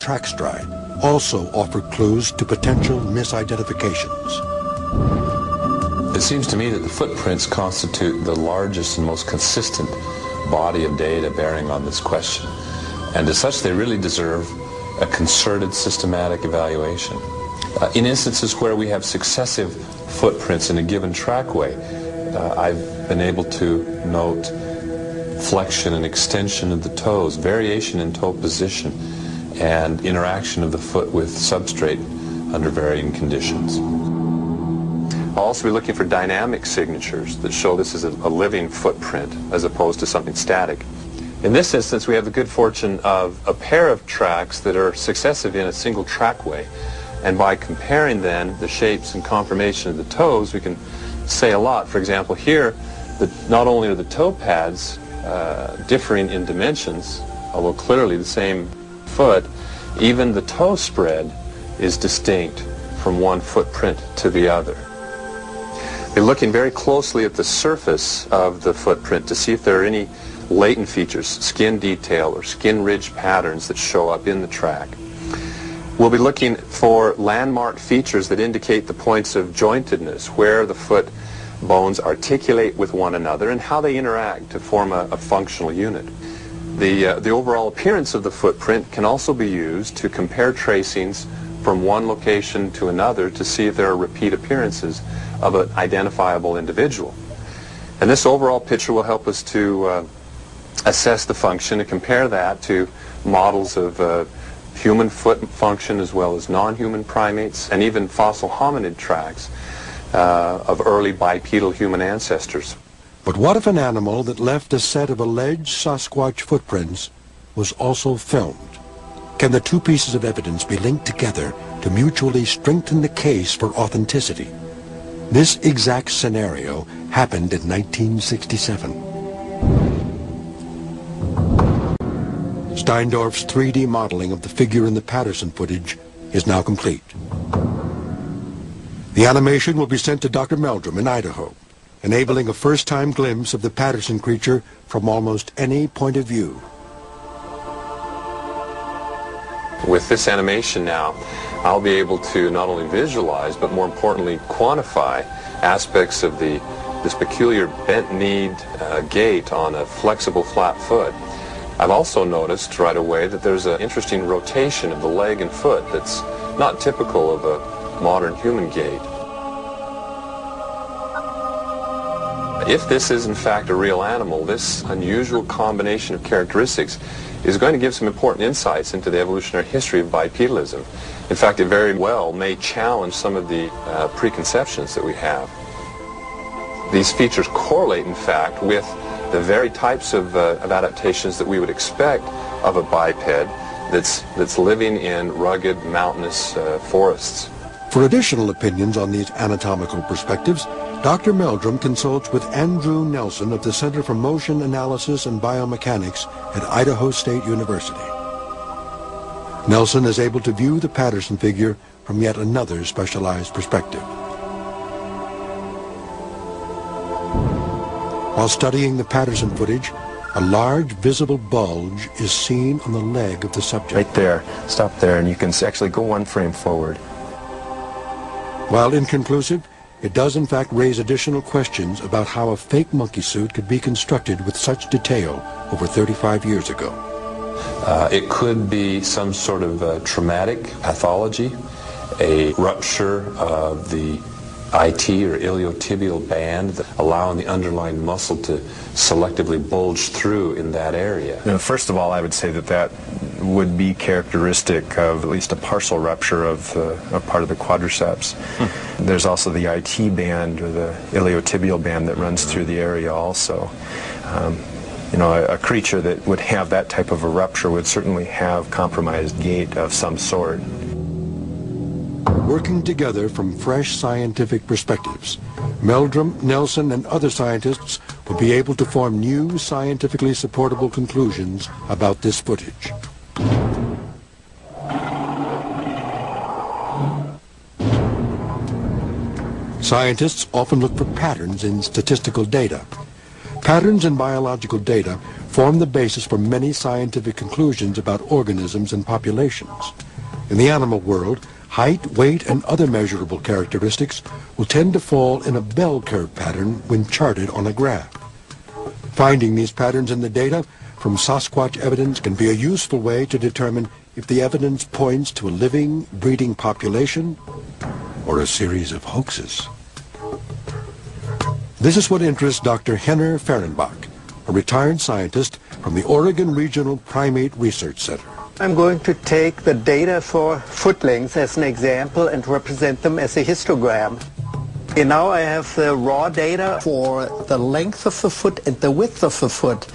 track stride also offered clues to potential misidentifications. It seems to me that the footprints constitute the largest and most consistent body of data bearing on this question. And as such, they really deserve a concerted, systematic evaluation. In instances where we have successive footprints in a given trackway, I've been able to note flexion and extension of the toes, variation in toe position, and interaction of the foot with substrate under varying conditions. I'll also be looking for dynamic signatures that show this is a living footprint as opposed to something static. In this instance, we have the good fortune of a pair of tracks that are successive in a single trackway. And by comparing then the shapes and conformation of the toes, we can say a lot. For example, here, not only are the toe pads differing in dimensions, although clearly the same foot, even the toe spread is distinct from one footprint to the other. We're looking very closely at the surface of the footprint to see if there are any latent features, skin detail or skin ridge patterns that show up in the track. We'll be looking for landmark features that indicate the points of jointedness, where the foot bones articulate with one another and how they interact to form a functional unit. The overall appearance of the footprint can also be used to compare tracings from one location to another to see if there are repeat appearances of an identifiable individual. And this overall picture will help us to assess the function and compare that to models of human foot function as well as non-human primates and even fossil hominid tracks of early bipedal human ancestors. But what if an animal that left a set of alleged Sasquatch footprints was also filmed? Can the two pieces of evidence be linked together to mutually strengthen the case for authenticity? This exact scenario happened in 1967. Steindorf's 3D modeling of the figure in the Patterson footage is now complete. The animation will be sent to Dr. Meldrum in Idaho, enabling a first-time glimpse of the Patterson creature from almost any point of view. With this animation now, I'll be able to not only visualize, but more importantly, quantify aspects of this peculiar bent-kneed gait on a flexible flat foot. I've also noticed right away that there's an interesting rotation of the leg and foot that's not typical of a modern human gait. If this is in fact a real animal, this unusual combination of characteristics is going to give some important insights into the evolutionary history of bipedalism. In fact, it very well may challenge some of the preconceptions that we have. These features correlate, in fact, with the very types of adaptations that we would expect of a biped that's living in rugged, mountainous forests. For additional opinions on these anatomical perspectives, Dr. Meldrum consults with Andrew Nelson of the Center for Motion Analysis and Biomechanics at Idaho State University. Nelson is able to view the Patterson figure from yet another specialized perspective. While studying the Patterson footage, a large visible bulge is seen on the leg of the subject. Right there. Stop there, and you can actually go one frame forward. While inconclusive, it does in fact raise additional questions about how a fake monkey suit could be constructed with such detail over 35 years ago. It could be some sort of traumatic pathology, a rupture of the IT or iliotibial band, allowing the underlying muscle to selectively bulge through in that area. First of all, I would say that would be characteristic of at least a partial rupture of a part of the quadriceps. There's also the IT band or the iliotibial band that runs through the area also. A creature that would have that type of a rupture would certainly have compromised gait of some sort. Working together from fresh scientific perspectives, Meldrum, Nelson, and other scientists will be able to form new scientifically supportable conclusions about this footage. Scientists often look for patterns in statistical data. Patterns in biological data form the basis for many scientific conclusions about organisms and populations. In the animal world, height, weight, and other measurable characteristics will tend to fall in a bell curve pattern when charted on a graph. Finding these patterns in the data from Sasquatch evidence can be a useful way to determine if the evidence points to a living, breeding population or a series of hoaxes. This is what interests Dr. Henner Fehrenbach, a retired scientist from the Oregon Regional Primate Research Center. I'm going to take the data for foot length as an example and represent them as a histogram. And now I have the raw data for the length of the foot and the width of the foot.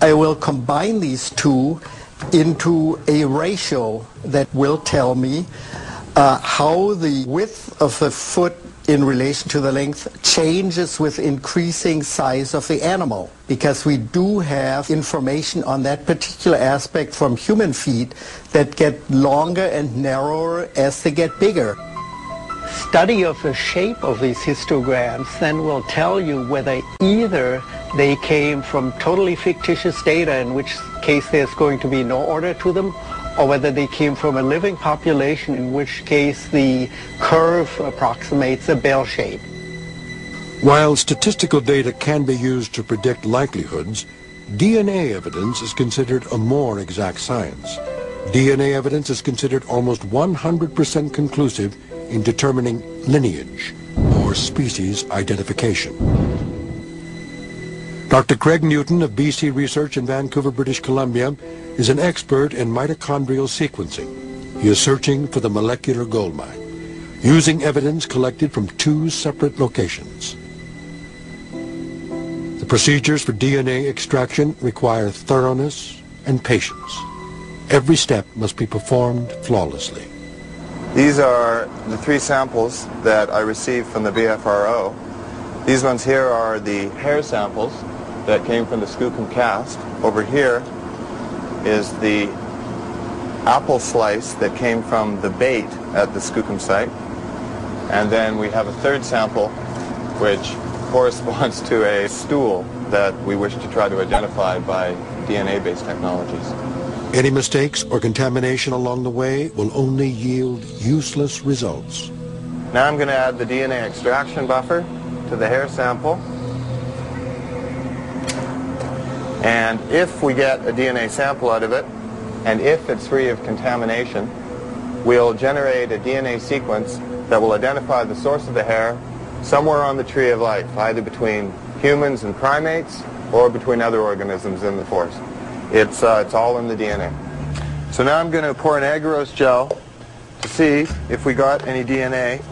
I will combine these two into a ratio that will tell me how the width of the foot in relation to the length changes with increasing size of the animal, because we do have information on that particular aspect from human feet that get longer and narrower as they get bigger. Study of the shape of these histograms then will tell you whether either they came from totally fictitious data, in which case there's going to be no order to them, or whether they came from a living population, in which case the curve approximates a bell shape. While statistical data can be used to predict likelihoods, DNA evidence is considered a more exact science. DNA evidence is considered almost 100% conclusive in determining lineage or species identification. Dr. Craig Newton of BC Research in Vancouver, British Columbia, is an expert in mitochondrial sequencing. He is searching for the molecular goldmine, using evidence collected from two separate locations. The procedures for DNA extraction require thoroughness and patience. Every step must be performed flawlessly. These are the three samples that I received from the BFRO. These ones here are the hair samples that came from the Skookum cast. Over here is the apple slice that came from the bait at the Skookum site. And then we have a third sample which corresponds to a stool that we wish to try to identify by DNA-based technologies. Any mistakes or contamination along the way will only yield useless results. Now I'm going to add the DNA extraction buffer to the hair sample. And if we get a DNA sample out of it, and if it's free of contamination, we'll generate a DNA sequence that will identify the source of the hair somewhere on the tree of life, either between humans and primates or between other organisms in the forest. It's all in the DNA. So now I'm going to pour an agarose gel to see if we got any DNA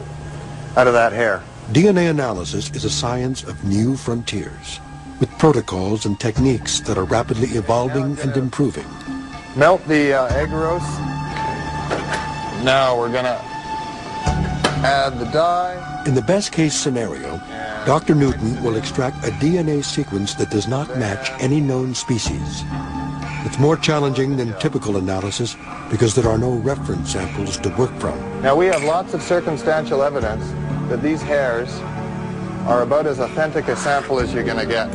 out of that hair. DNA analysis is a science of new frontiers, with protocols and techniques that are rapidly evolving and improving. Melt the agarose. Now we're going to add the dye. In the best case scenario, Dr. Newton will extract a DNA sequence that does not match any known species. It's more challenging than typical analysis because there are no reference samples to work from. Now we have lots of circumstantial evidence that these hairs are about as authentic a sample as you're going to get.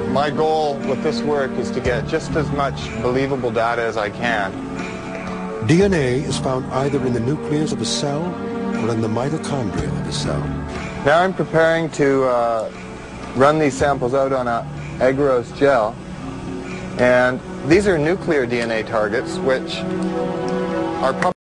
My goal with this work is to get just as much believable data as I can. DNA is found either in the nucleus of a cell or in the mitochondria of a cell. Now I'm preparing to run these samples out on a agarose gel. And these are nuclear DNA targets, which are probably